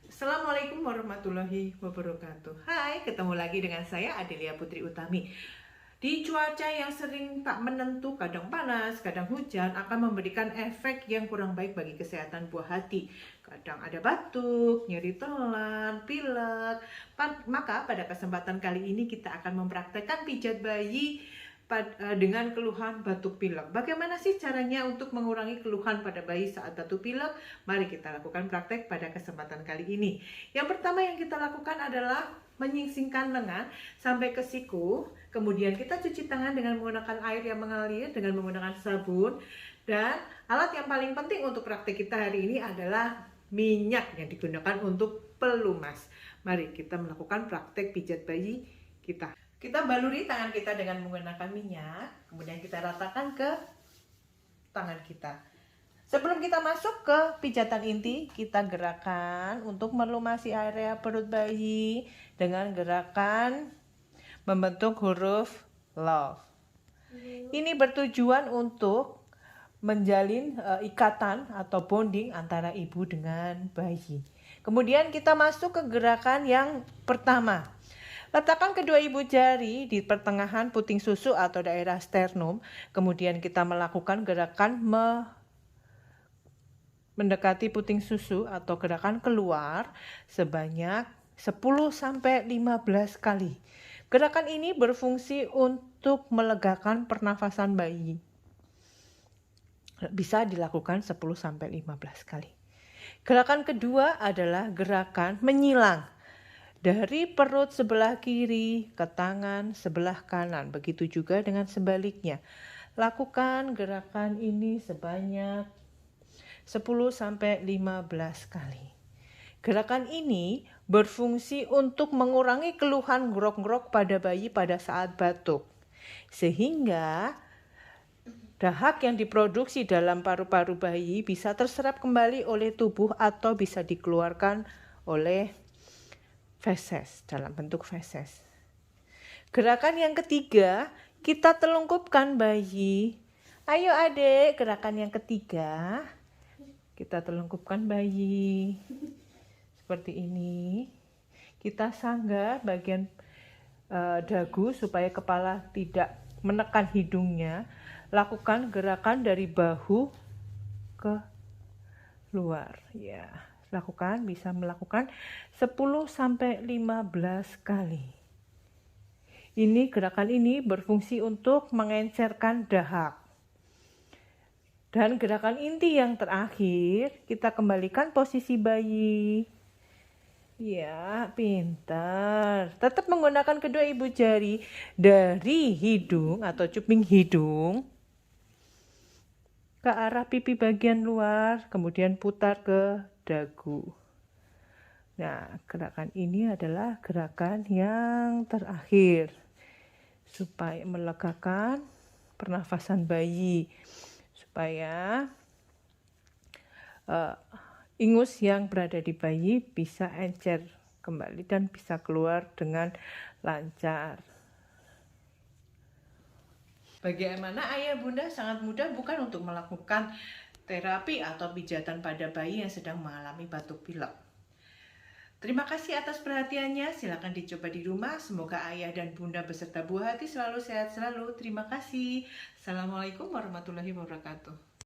Assalamualaikum warahmatullahi wabarakatuh. Hai, ketemu lagi dengan saya Adelia Putri Utami. Di cuaca yang sering tak menentu, kadang panas, kadang hujan, akan memberikan efek yang kurang baik bagi kesehatan buah hati. Kadang ada batuk, nyeri telan, pilek. Maka pada kesempatan kali ini kita akan mempraktekkan pijat bayi dengan keluhan batuk pilek. Bagaimana sih caranya untuk mengurangi keluhan pada bayi saat batuk pilek? Mari kita lakukan praktek pada kesempatan kali ini. Yang pertama yang kita lakukan adalah menyingsingkan lengan sampai ke siku. Kemudian kita cuci tangan dengan menggunakan air yang mengalir dengan menggunakan sabun. Dan alat yang paling penting untuk praktek kita hari ini adalah minyak yang digunakan untuk pelumas. Mari kita melakukan praktek pijat bayi kita. Kita baluri tangan kita dengan menggunakan minyak, kemudian kita ratakan ke tangan kita. Sebelum kita masuk ke pijatan inti, kita gerakan untuk melumasi area perut bayi dengan gerakan membentuk huruf love. Ini bertujuan untuk menjalin ikatan atau bonding antara ibu dengan bayi. Kemudian kita masuk ke gerakan yang pertama. Letakkan kedua ibu jari di pertengahan puting susu atau daerah sternum. Kemudian kita melakukan gerakan mendekati puting susu atau gerakan keluar sebanyak 10-15 kali. Gerakan ini berfungsi untuk melegakan pernafasan bayi. Bisa dilakukan 10-15 kali. Gerakan kedua adalah gerakan menyilang. Dari perut sebelah kiri ke tangan sebelah kanan. Begitu juga dengan sebaliknya. Lakukan gerakan ini sebanyak 10-15 kali. Gerakan ini berfungsi untuk mengurangi keluhan ngrok-ngrok pada bayi pada saat batuk. Sehingga dahak yang diproduksi dalam paru-paru bayi bisa terserap kembali oleh tubuh atau bisa dikeluarkan oleh feses, dalam bentuk feses. Gerakan yang ketiga, kita telungkupkan bayi. Ayo adik, gerakan yang ketiga. Kita telungkupkan bayi. Seperti ini. Kita sanggah bagian dagu supaya kepala tidak menekan hidungnya. Lakukan gerakan dari bahu ke luar. Ya. Bisa melakukan 10-15 kali. Gerakan ini berfungsi untuk mengencerkan dahak. Dan gerakan inti yang terakhir, kita kembalikan posisi bayi. Ya, pintar. Tetap menggunakan kedua ibu jari dari hidung atau cuping hidung ke arah pipi bagian luar, kemudian putar ke dagu. Nah, gerakan ini adalah gerakan yang terakhir supaya melegakan pernafasan bayi, supaya ingus yang berada di bayi bisa encer kembali dan bisa keluar dengan lancar. Bagaimana ayah bunda sangat mudah bukan untuk melakukan terapi atau pijatan pada bayi yang sedang mengalami batuk pilek. Terima kasih atas perhatiannya. Silakan dicoba di rumah. Semoga ayah dan bunda beserta buah hati selalu sehat selalu. Terima kasih. Assalamualaikum warahmatullahi wabarakatuh.